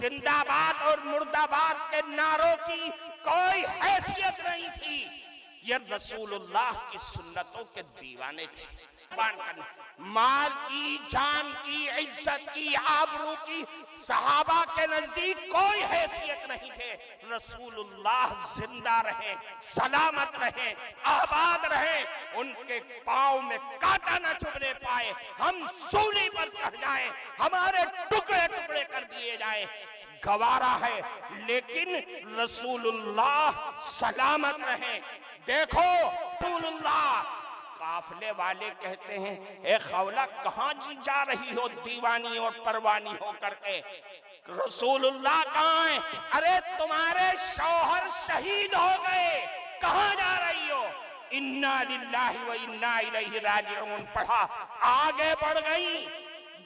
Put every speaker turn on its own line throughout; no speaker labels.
زندہ باد اور مردہ باد کے نعروں کی کوئی حیثیت نہیں تھی، یہ رسول اللہ کی سنتوں کے دیوانے تھے۔ مال کی، جان کی، عزت کی، آبرو کی صحابہ کے نزدیک کوئی حیثیت نہیں تھے۔ رسول اللہ زندہ رہیں، سلامت رہیں، آباد رہیں، ان کے پاؤں میں کانٹا نہ چبھنے پائے، ہم سولی پر چڑھ جائیں، ہمارے ٹکڑے ٹکڑے کر دیے جائیں، گوارا ہے، لیکن رسول اللہ سلامت رہیں۔ دیکھو رسول اللہ، قافلے والے کہتے ہیں اے خولہ کہاں جا رہی ہو دیوانی اور پروانی ہو کر کے؟ رسول اللہ کہاں ہیں؟ ارے تمہارے شوہر شہید ہو گئے، کہاں جا رہی ہو؟ انا للہ و انا الیہ راجعون پڑھا، آگے بڑھ گئی،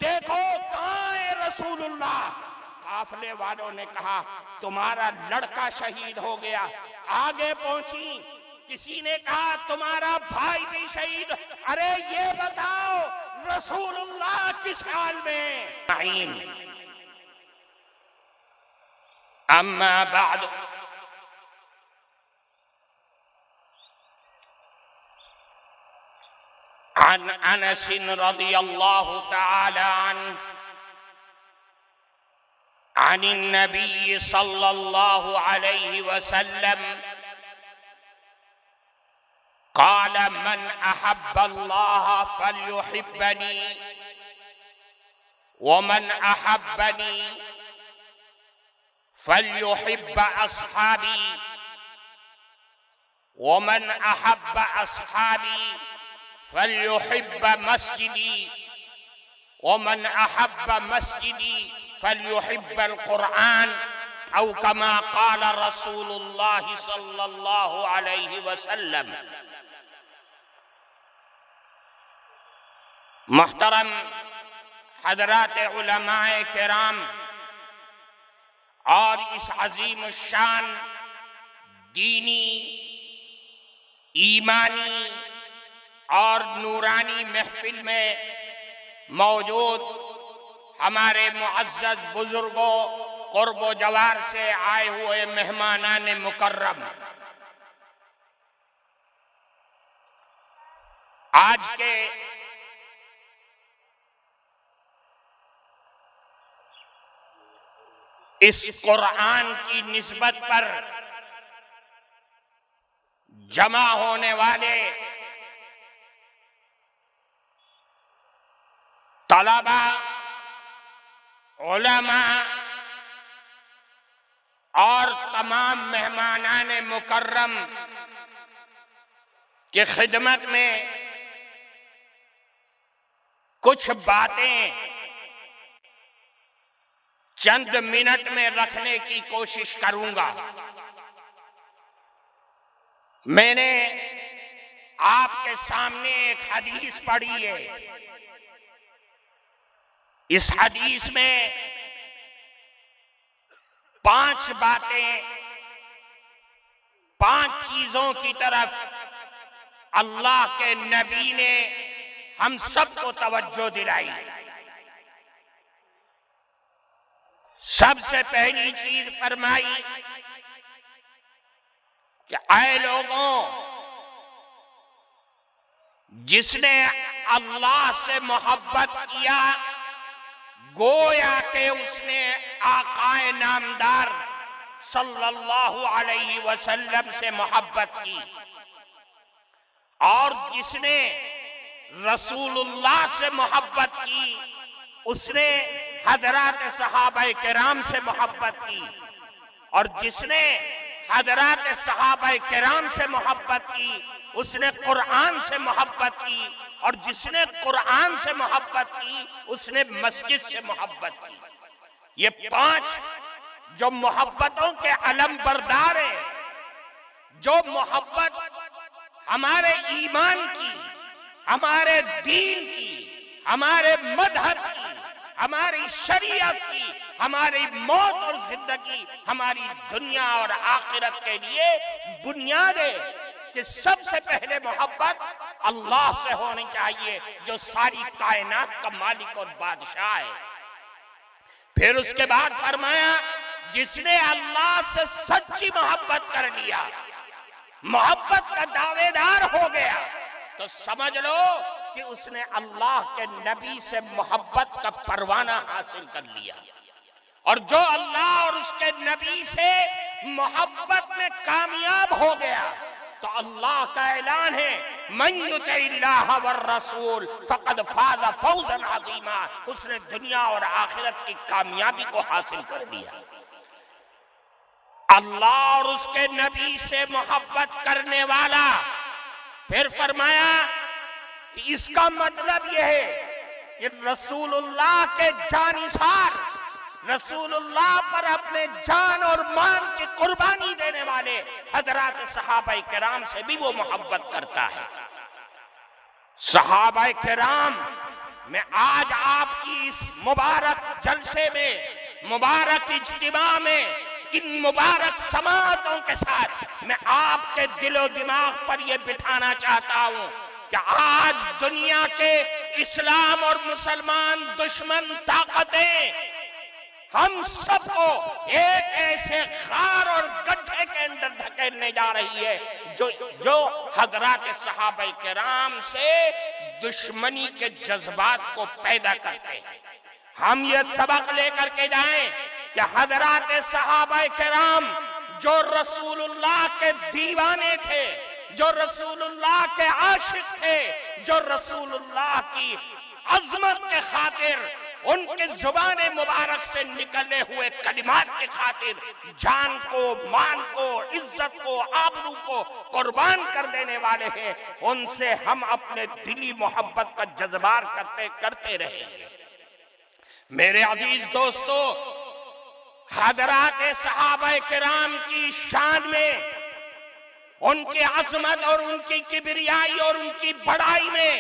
دیکھو کہاں ہے رسول اللہ؟ قافلے والوں نے کہا تمہارا لڑکا شہید ہو گیا، آگے پہنچی، کسی نے کہا تمہارا بھائی بھی شہید، ارے یہ بتاؤ رسول اللہ کس حال میں؟ اما بعد، عن انس رضی اللہ تعالی عنہ عن النبي صلى الله عليه وسلم قال من أحب الله فليحبني ومن أحبني فليحب أصحابي ومن أحب أصحابي فليحب مسجدي ومن أحب مسجدي فليحب القرآن أو كما قال رسول الله صلى الله عليه وسلم۔ محترم حضرات علماء کرام اور اس عظیم الشان دینی، ایمانی اور نورانی محفل میں موجود ہمارے معزز بزرگوں، قرب و جوار سے آئے ہوئے مہمانان مکرم، آج کے اس قرآن کی نسبت پر جمع ہونے والے طلبہ، علماء اور تمام مہمانان مکرم کی خدمت میں کچھ باتیں چند منٹ میں رکھنے کی کوشش کروں گا۔ میں نے آپ کے سامنے ایک حدیث پڑھی ہے، اس حدیث میں 5 باتیں، 5 چیزوں کی طرف اللہ کے نبی نے ہم سب کو توجہ دلائی۔ سب سے پہلی چیز فرمائی کہ اے لوگوں، جس نے اللہ سے محبت کیا گویا کہ اس نے آقائے نامدار صلی اللہ علیہ وسلم سے محبت کی، اور جس نے رسول اللہ سے محبت کی اس نے حضرات صحابہ کرام سے محبت کی، اور جس نے حضرات صحابہ کرام سے محبت کی اس نے قرآن سے محبت کی، اور جس نے قرآن سے محبت کی اس نے مسجد سے محبت کی۔ یہ 5 جو محبتوں کے علم بردار ہیں، جو محبت ہمارے ایمان کی، ہمارے دین کی، ہمارے مذہب کی، ہماری شریعت کی، ہماری موت اور زندگی، ہماری دنیا اور آخرت کے لیے بنیاد ہے کہ سب سے پہلے محبت اللہ سے ہونی چاہیے جو ساری کائنات کا مالک اور بادشاہ ہے۔ پھر اس کے بعد فرمایا جس نے اللہ سے سچی محبت کر لیا، محبت کا دعوے دار ہو گیا، تو سمجھ لو کہ اس نے اللہ کے نبی سے محبت کا پروانہ حاصل کر لیا۔ اور جو اللہ اور اس کے نبی سے محبت میں کامیاب ہو گیا تو اللہ کا اعلان ہے من یطع اللہ والرسول فقد فاز فوزا عظیما، اس نے دنیا اور آخرت کی کامیابی کو حاصل کر لیا۔ اللہ اور اس کے نبی سے محبت کرنے والا، پھر فرمایا کہ اس کا مطلب یہ ہے کہ رسول اللہ کے جانثار، رسول اللہ پر اپنے جان اور مان کی قربانی دینے والے حضرات صحابہ کرام سے بھی وہ محبت کرتا ہے۔ صحابہ کرام میں آج آپ کی اس مبارک جلسے میں، مبارک اجتماع میں، ان مبارک سماعتوں کے ساتھ میں آپ کے دل و دماغ پر یہ بٹھانا چاہتا ہوں کہ آج دنیا کے اسلام اور مسلمان دشمن طاقتیں ہم سب کو ایک ایسے غار اور گڈھے کے اندر دھکیلنے جا رہی ہے جو حضرات صحابہ کرام سے دشمنی کے جذبات کو پیدا کرتے ہیں۔ ہم یہ سبق لے کر کے جائیں کہ حضرات صحابہ کرام جو رسول اللہ کے دیوانے تھے، جو رسول اللہ کے عاشق تھے، جو رسول اللہ کی عظمت کے خاطر، ان کے زبان مبارک سے نکلے ہوئے کلمات کی خاطر جان کو، مان کو، عزت کو، آبرو کو قربان کر دینے والے ہیں، ان سے ہم اپنے دلی محبت کا جذبار کرتے رہے ہیں۔ میرے عزیز دوستو، حضرات صحابہ کرام کی شان میں، ان کی عظمت اور ان کی کبریائی اور ان کی بڑائی میں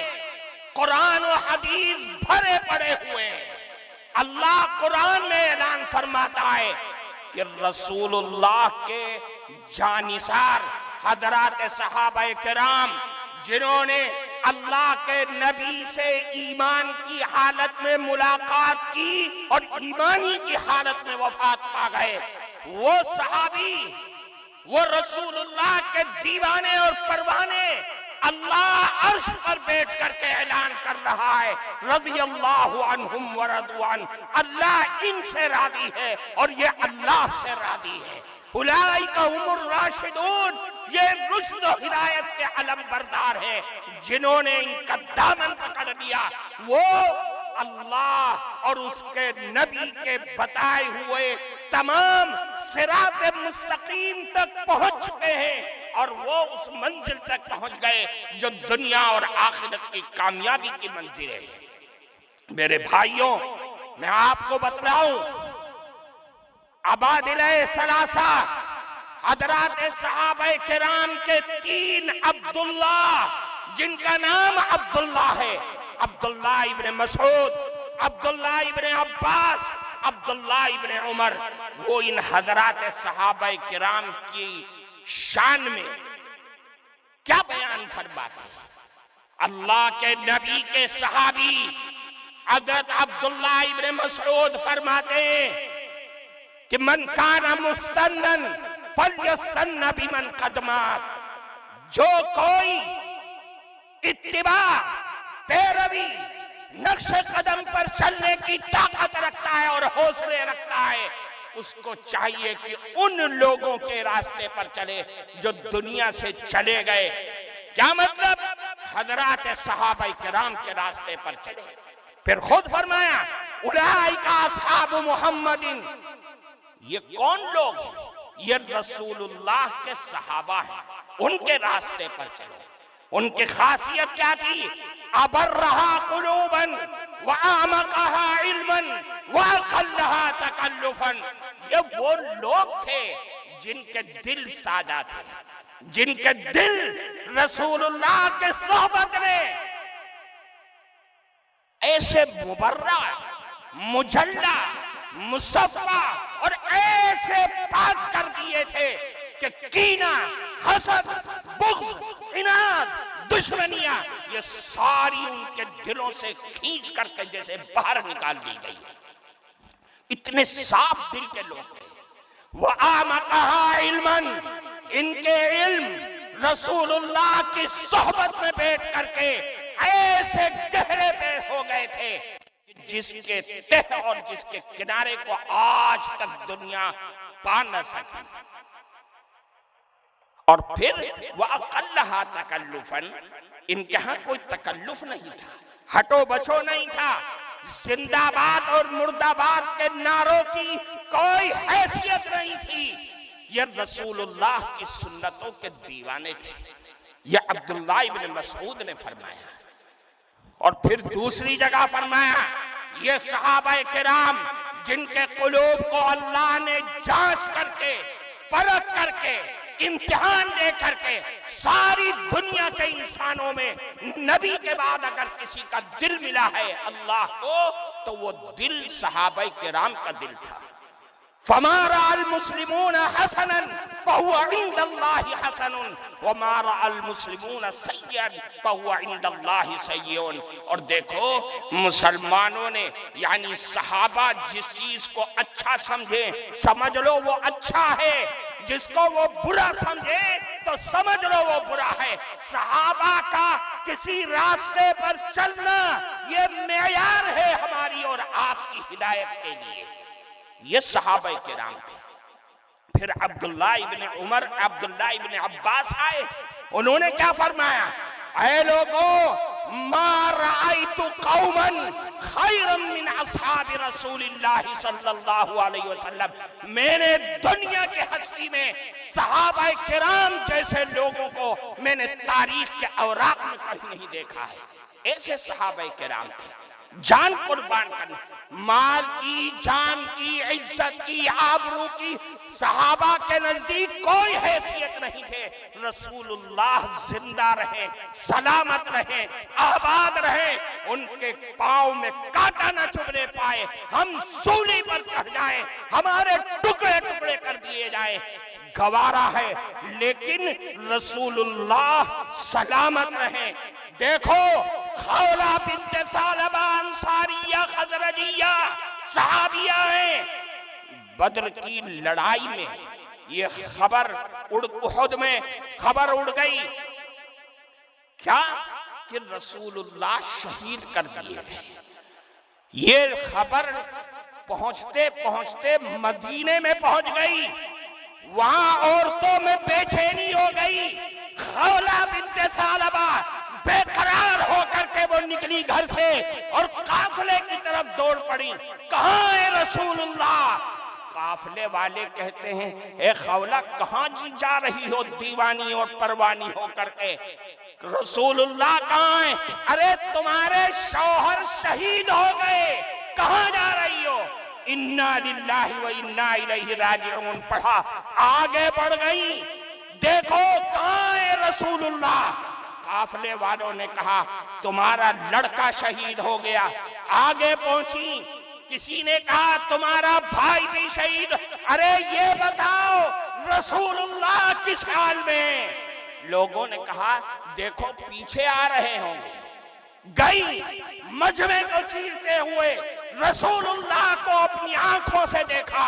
قرآن و حدیث بھرے پڑے ہوئے ہیں۔ اللہ قرآن میں اعلان فرماتا ہے کہ رسول اللہ کے جانثار حضرات صحابہ کرام جنہوں نے اللہ کے نبی سے ایمان کی حالت میں ملاقات کی اور ایمانی کی حالت میں وفات پا گئے، وہ صحابی، وہ رسول اللہ کے دیوانے اور پروانے، اللہ عرش پر بیٹھ کر کے اعلان کر رہا ہے رضی اللہ عنہم ورضوا عنہ، اللہ ان سے راضی ہے اور یہ اللہ سے راضی ہے۔ اولئک هم الراشدون، یہ رشد و ہدایت کے علم بردار ہیں، جنہوں نے ان کا دامن پکڑ لیا، وہ اللہ اور اس کے نبی کے بتائے ہوئے تمام صراط مستقیم تک پہنچ چکے ہیں، اور وہ اس منزل تک پہنچ گئے جو دنیا اور آخرت کی کامیابی کی منزل ہے۔ میرے بھائیوں، میں آپ کو بتلاؤں، عبادلہ ثلاثہ حضرات صحابہ کرام کے 3 عبداللہ، جن کا نام عبداللہ ہے، عبداللہ ابن مسعود، عبداللہ ابن عباس، عبداللہ ابن عمر، وہ ان حضرات صحابہ کرام کی شان میں کیا بیان فرماتے ہیں؟ اللہ کے نبی کے صحابی حضرت عبداللہ ابن مسعود فرماتے ہیں کہ من کان مستنن فلیستن بمن قدمات، جو کوئی اتباع، پیروی، نقش قدم پر چلنے کی طاقت رکھتا ہے اور حوصلے رکھتا ہے، اس کو چاہیے کہ ان لوگوں کے راستے پر چلے جو دنیا سے چلے گئے۔ کیا مطلب؟ حضرات صحابہ کرام کے راستے پر چلے۔ پھر خود فرمایا اولئک اصحاب محمد، یہ کون لوگ ہیں؟ یہ رسول اللہ کے صحابہ ہیں، ان کے راستے پر چلے۔ ان کی خاصیت کیا تھی؟ ابرہا قلوبا واعمقہا علما واقلہا تکلفا، یہ وہ لوگ تھے جن کے دل سادہ تھے، جن کے دل رسول اللہ کے صحبت نے ایسے مبرہ، مجلہ، مصفہ اور ایسے پاک کر دیے تھے کہ کینہ، حسد، بغض، عناد، دشمنیاں، یہ ساری ان کے دلوں سے کھینچ کر کے جیسے باہر نکال دی گئی۔ اتنے صاف دل کے لوگ تھے. وَآمَقَهَا عِلْمًا, ان کے علم رسول اللہ کی صحبت میں بیٹھ کر کے ایسے گہرے پہ ہو گئے تھے جس کے تہ اور جس کے کنارے کو آج تک دنیا پا نہ سکی. اور پھر وَأَقَلَّهَا تَكَلُّفًا, ان کے ہاں کوئی تکلف نہیں تھا, ہٹو بچو نہیں تھا, زندہ باد اور مردہ باد کے نعروں کی کوئی حیثیت نہیں تھی. یہ رسول اللہ کی سنتوں کے دیوانے تھے. یہ عبداللہ ابن مسعود نے فرمایا. اور پھر دوسری جگہ فرمایا یہ صحابہ کرام جن کے قلوب کو اللہ نے جانچ کر کے پرکھ کر کے امتحان دے کر کے ساری دنیا کے انسانوں میں نبی کے بعد اگر کسی کا دل ملا ہے اللہ کو تو وہ دل صحابہ کرام کا دل تھا. فَمَا رَأَى الْمُسْلِمُونَ حَسَنًا فَهُوَ عِنْدَ اللَّهِ حَسَنٌ وَمَا رَأَى الْمُسْلِمُونَ سَيِّئًا فَهُوَ عِنْدَ اللَّهِ سَيِّئٌ. اور دیکھو مسلمانوں نے یعنی صحابہ جس چیز کو اچھا سمجھے سمجھ لو وہ اچھا ہے, جس کو وہ برا سمجھے تو سمجھ لو وہ برا ہے. صحابہ کا کسی راستے پر چلنا یہ معیار ہے ہماری اور آپ کی ہدایت کے لیے. یہ صحابہ کرام تھے. پھر عبداللہ ابن عمر, عبداللہ ابن عباس آئے, انہوں نے کیا فرمایا, اے لوگوں ما رأیت قوما خیرا من اصحاب رسول اللہ صلی اللہ علیہ وسلم, میں نے دنیا کے ہستی میں صحابہ کرام جیسے لوگوں کو میں نے تاریخ کے اوراق میں کہیں نہیں دیکھا ہے. ایسے صحابہ کرام تھے, جان قربان کرنا, مال کی, جان کی, عزت کی, آبرو کی صحابہ کے نزدیک کوئی حیثیت نہیں تھے. رسول اللہ زندہ رہے, سلامت رہے, آباد رہے, ان کے پاؤں میں کانٹا نہ چبھنے پائے, ہم سولی پر چڑھ جائیں, ہمارے ٹکڑے ٹکڑے کر دیے جائیں, گوارا ہے, لیکن رسول اللہ سلامت رہے. دیکھو خولہ بنت ثعلبہ انصاریہ خزرجیہ صحابیہ ہیں. بدر کی لڑائی میں یہ خبر احد میں خبر اڑ گئی کیا کہ رسول اللہ شہید کر دیے گئے. یہ خبر پہنچتے پہنچتے مدینے میں پہنچ گئی, وہاں عورتوں میں بے چینی ہو گئی. خولہ بنت ثعلبہ بے قرار ہو کر کے وہ نکلی گھر سے اور قافلے کی طرف دوڑ پڑی. کہاں ہے رسول اللہ؟ قافلے والے کہتے ہیں اے خولہ کہاں جا رہی ہو دیوانی اور پروانی ہو کر کے, رسول اللہ کہاں ہیں؟ ارے تمہارے شوہر شہید ہو گئے, کہاں جا رہی ہو؟ انا للہ و انا الیہ راجعون پڑھا, آگے بڑھ گئی. دیکھو کہاں ہے رسول اللہ؟ قافلے والوں نے کہا تمہارا لڑکا شہید ہو گیا. آگے پہنچی, کسی نے کہا تمہارا بھائی بھی شہید. ارے یہ بتاؤ رسول اللہ کس حال میں؟ لوگوں نے کہا دیکھو پیچھے آ رہے ہوں گے. گئی, مجمع کو چیرتے ہوئے رسول اللہ کو اپنی آنکھوں سے دیکھا,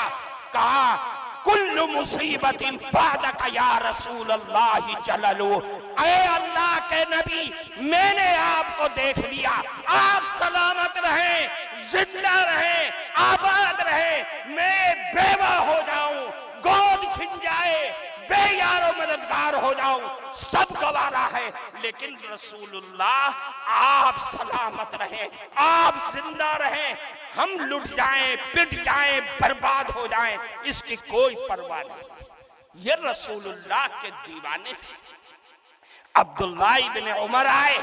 کہا کل مصیبت بعدک یا رسول اللہ جللو, اے اللہ کے نبی میں نے آپ کو دیکھ لیا, آپ سلامت رہیں, زندہ رہیں, آباد رہیں, میں بیوہ ہو جاؤں, گود چھن جائے, بے یار و مددگار ہو جاؤں, سب گوارا ہے, لیکن رسول اللہ آپ سلامت رہیں, آپ زندہ رہیں, ہم لٹ جائیں, پٹ جائیں, برباد ہو جائیں, اس کی کوئی پرواہ نہیں. یہ رسول اللہ کے دیوانے تھے. عبداللہ ابن عمر آئے,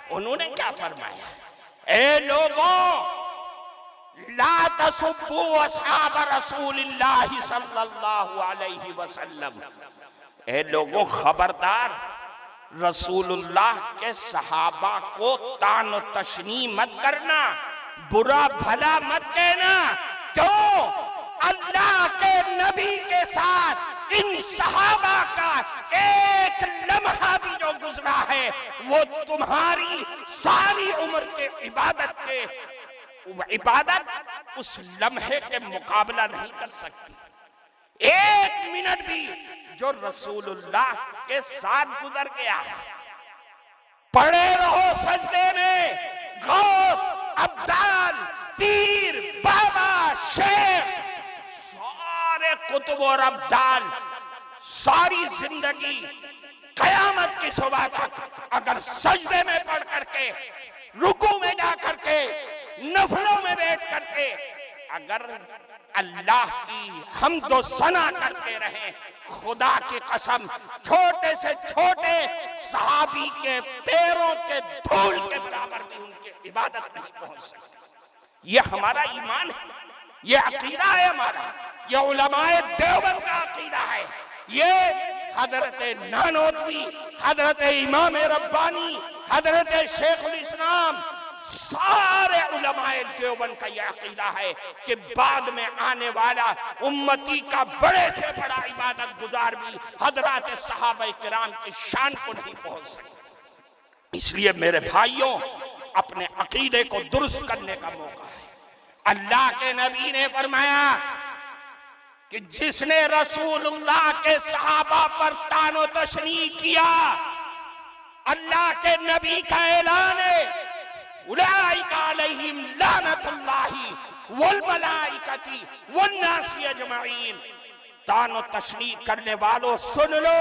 انہوں نے کیا فرمایا, اے لوگوں لا تسبوا اصحاب رسول اللہ صلی اللہ علیہ وسلم, اے لوگوں خبردار رسول اللہ کے صحابہ کو طعن و تشنیع مت کرنا, برا بھلا مت کہنا. کیوں؟ اللہ کے نبی کے ساتھ ان صحابہ کا ایک لمحہ بھی جو گزرا ہے وہ تمہاری ساری عمر کے عبادت کے عبادت اس لمحے کے مقابلہ نہیں کر سکتی۔ ایک منٹ بھی جو رسول اللہ کے ساتھ گزر گیا ہے، پڑے رہو سجدے میں، غوث، ابدال، پیر، بابا، شیخ، سارے قطب اور ابدال ساری زندگی قیامت کی صبح تک اگر سجدے میں پڑھ کر کے، رکوع میں جا کر کے، نفلوں میں بیٹھ کر کے اگر اللہ کی حمد و ثنا کرتے رہیں، خدا کی قسم چھوٹے سے چھوٹے صحابی کے پیروں کے دھول کے برابر بھی ان کی عبادت نہیں پہنچ سکتی۔ یہ ہمارا ایمان ہے، یہ عقیدہ ہے ہمارا، یہ علماء دیوبند کا عقیدہ ہے، یہ حضرت نانوتوی، حضرت امام ربانی، حضرت شیخ الاسلام، سارے علماء دیوبند کا یہ عقیدہ ہے کہ بعد میں آنے والا امتی کا بڑے سے بڑا عبادت گزار بھی حضرات صحابہ کرام کی شان کو نہیں پہنچ سکتا۔ اس لیے میرے بھائیوں، اپنے عقیدے کو درست کرنے کا موقع ہے۔ اللہ کے نبی نے فرمایا کہ جس نے رسول اللہ کے صحابہ پر طعن و تشنیع کیا، اللہ کے نبی کا اعلان ہے، اولئک علیہم لعنت اللہ والملائکۃ والناس اجمعین۔ طعن و تشنیع کرنے والوں سن لو،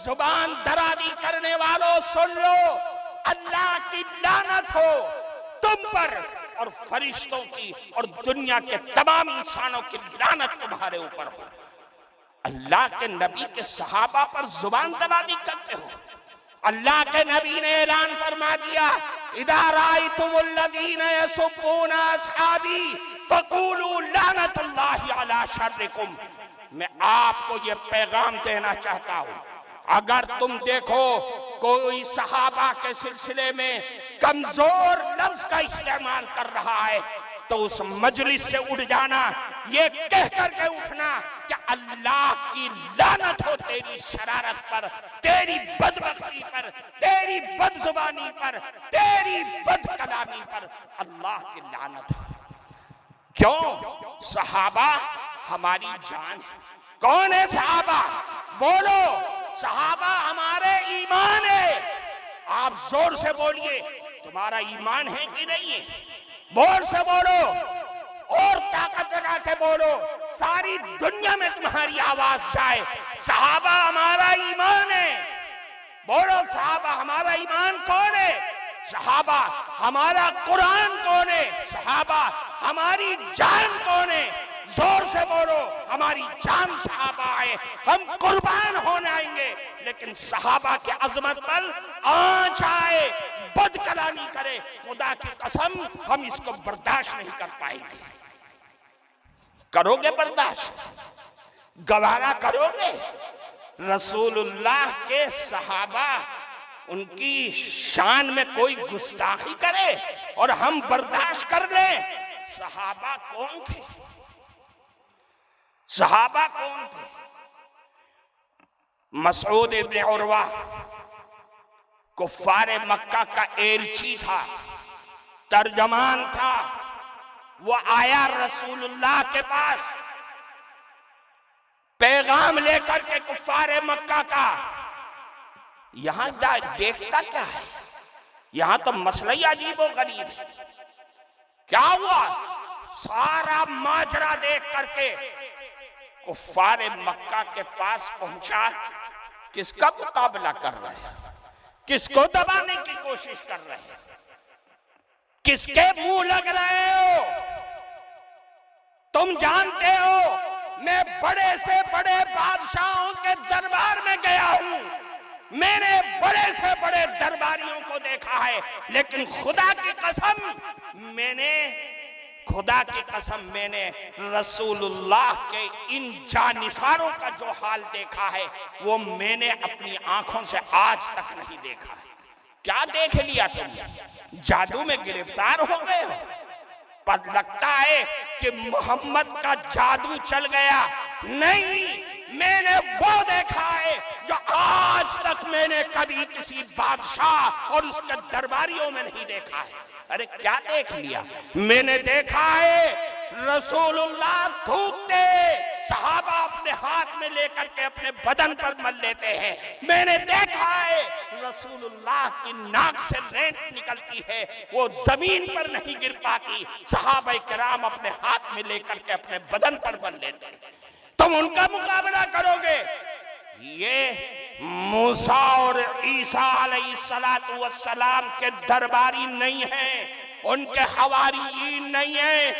زبان درازی کرنے والوں سن لو، اللہ کی لعنت ہو تم پر، اور فرشتوں کی اور دنیا کے تمام انسانوں کی لعنت تمہارے اوپر ہو۔ اللہ کے نبی کے صحابہ پر زبان درازی کرتے ہو۔ اللہ کے نبی نے اعلان فرما دیا، اذا رأيتم الذين يسبون اصحابي فقولوا لعنت اللہ علی شرکم۔ میں آپ کو یہ پیغام دینا چاہتا ہوں، اگر تم دیکھو کوئی صحابہ کے سلسلے میں کمزور لفظ کا استعمال کر رہا ہے تو اس مجلس سے اٹھ جانا، یہ کہہ کر کے اٹھنا کہ اللہ کی لعنت ہو تیری شرارت پر، تیری بدبختی پر، تیری بد زبانی پر، تیری بد کلامی پر، اللہ کی لعنت ہو۔ کیوں؟ صحابہ ہماری جان ہے۔ کون ہے صحابہ؟ بولو، صحابہ ہمارے ایمان ہے۔ آپ زور سے بولیے، تمہارا ایمان ہے کہ نہیں ہے؟ بول سے بولو اور طاقت لگا کے بولو، ساری دنیا میں تمہاری آواز جائے، صحابہ ہمارا ایمان ہے۔ بولو، صحابہ ہمارا ایمان کون ہے؟ صحابہ ہمارا قرآن کون ہے؟ صحابہ ہماری جان کون ہے؟ زور سے بولو، ہماری جان صحابہ ہے، ہم قربان ہونے آئیں گے، لیکن صحابہ کی عظمت پر آنچ آئے، بد کلامی کرے، خدا کی قسم ہم اس کو برداشت نہیں کر پائیں گے۔ کرو گے برداشت؟ گوارا کرو گے؟ رسول اللہ کے صحابہ ان کی شان میں کوئی گستاخی کرے اور ہم برداشت کر لیں؟ صحابہ کون تھے؟ صحابہ کون تھے؟ مسعود ابن عروہ کفار مکہ کا ایلچی تھا، ترجمان تھا۔ وہ آیا رسول اللہ کے پاس پیغام لے کر کے کفار مکہ کا۔ یہاں دیکھتا کیا ہے؟ یہاں تو مسئلہ ہی عجیب و غریب ہے۔ کیا ہوا؟ سارا ماجرا دیکھ کر کے کفار مکہ کے پاس پہنچا۔ کس کا مقابلہ کر رہے ہیں؟ کس کو دبانے کی کوشش کر رہے ہیں؟ کس کے منہ لگ رہے ہو؟ تم جانتے ہو میں بڑے سے بڑے بادشاہوں کے دربار میں گیا ہوں، میں نے بڑے سے بڑے درباریوں کو دیکھا ہے، لیکن خدا کی قسم میں نے رسول اللہ کے ان جانثاروں کا جو حال دیکھا ہے وہ میں نے اپنی آنکھوں سے آج تک نہیں دیکھا ہے۔ کیا دیکھ لیا تم نے؟ جادو میں گرفتار ہو گئے ہو؟ پر لگتا ہے کہ محمد کا جادو چل گیا۔ نہیں، میں نے وہ دیکھا ہے جو آج تک میں نے کبھی کسی بادشاہ اور اس کے درباریوں میں نہیں دیکھا ہے۔ ارے کیا دیکھ لیا؟ میں نے دیکھا ہے رسول اللہ تھوکتے، صحابہ اپنے ہاتھ میں لے کر کے اپنے بدن پر مل لیتے ہیں۔ میں نے دیکھا ہے رسول اللہ کی ناک سے رینت نکلتی ہے، وہ زمین پر نہیں گر پاتی، صحابہ کرام اپنے ہاتھ میں لے کر کے اپنے بدن پر مل لیتے ہیں۔ تم ان کا مقابلہ کرو گے؟ یہ موسیٰ اور عیسیٰ علیہ السلام کے درباری نہیں ہیں، ان کے حواریین نہیں ہیں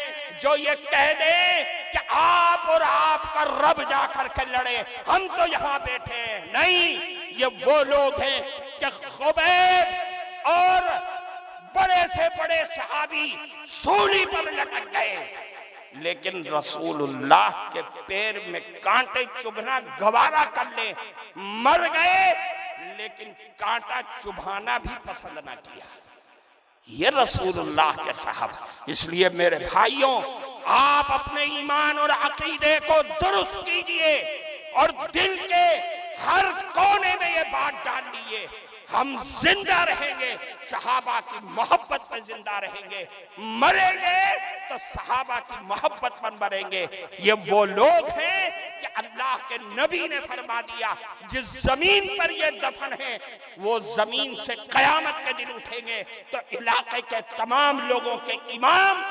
جو یہ کہہ دیں کہ آپ اور آپ کا رب جا کر کے لڑے، ہم تو یہاں بیٹھے ہیں۔ نہیں، یہ وہ لوگ ہیں کہ خبیب اور بڑے سے بڑے صحابی سولی پر لٹک گئے، لیکن رسول اللہ کے پیر میں کانٹے چبھنا گوارا کر لیں، مر گئے لیکن کانٹا چبھانا بھی پسند نہ کیا۔ یہ رسول اللہ کے صحابہ۔ اس لیے میرے بھائیوں، آپ اپنے ایمان اور عقیدے کو درست کیجئے اور دل کے ہر کونے میں یہ بات ڈال لیے، ہم زندہ رہیں گے صحابہ کی محبت پر زندہ رہیں گے، مریں گے تو صحابہ کی محبت پر مریں گے۔ یہ وہ لوگ ہیں کہ اللہ کے نبی نے فرما دیا جس زمین پر یہ دفن ہے وہ زمین سے قیامت کے دن اٹھیں گے، تو علاقے کے تمام لوگوں کے امام،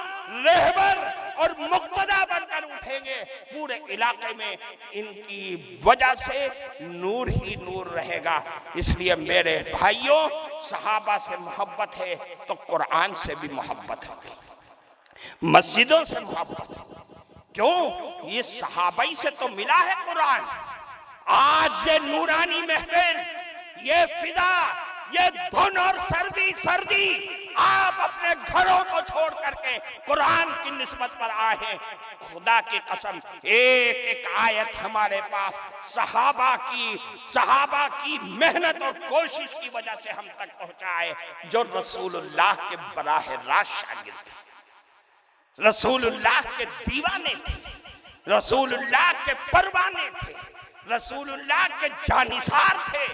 رہبر اور مقتدی بن کر اٹھیں گے، پورے علاقے میں ان کی وجہ سے نور ہی نور رہے گا۔ اس لیے میرے بھائیوں، صحابہ سے محبت ہے تو قرآن سے بھی محبت ہے، مسجدوں سے محبت ہے۔ کیوں؟ یہ صحابہ ہی سے تو ملا ہے قرآن۔ آج یہ نورانی محفل، یہ فضا، یہ دھن اور سردی، آپ اپنے گھروں کو چھوڑ کر کے قرآن کی نسبت پر آئے ہیں۔ خدا کی قسم، ایک ایک آیت ہمارے پاس صحابہ کی محنت اور کوشش کی وجہ سے ہم تک پہنچائے، جو رسول اللہ کے براہ راست شاگرد تھے، رسول اللہ کے دیوانے تھے، رسول اللہ کے پروانے تھے، رسول اللہ کے جانثار تھے۔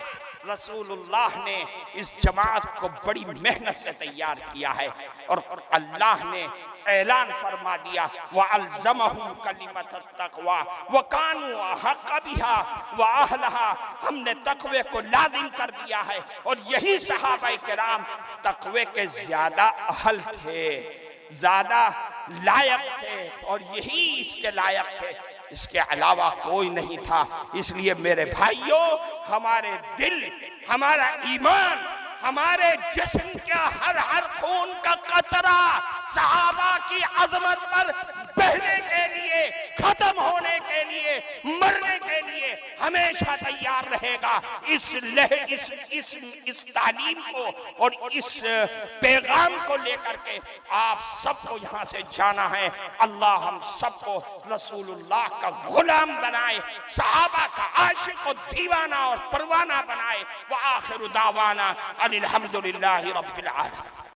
رسول اللہ نے اس جماعت کو بڑی محنت سے تیار کیا ہے، اور اللہ نے اعلان فرما دیا وَأَلْزَمَهُمْ كَلِمَةَ التَّقْوَى وَكَانُوا أَحَقَّ بِهَا وَأَهْلَهَا۔ ہم نے تقوی کو لازم کر دیا ہے، اور یہی صحابہ کرام تقوی کے زیادہ اہل تھے، زیادہ لائق تھے، اور یہی اس کے لائق تھے، اس کے علاوہ کوئی نہیں تھا۔ اس لیے میرے بھائیوں، ہمارے دل، ہمارا ایمان، ہمارے جسم کا ہر خون کا قطرہ صحابہ کی عظمت پر بہنے کے لیے، ختم ہونے کے لیے، مرنے کے لیے ہمیشہ تیار رہے گا۔ اس تعلیم کو اور اس پیغام کو لے کر کے آپ سب کو یہاں سے جانا ہے۔ اللہ ہم سب کو رسول اللہ کا غلام بنائے، صحابہ کا عاشق و دیوانہ اور پروانہ بنائے۔ وآخر دعوانا الحمدللہ رب العالمین۔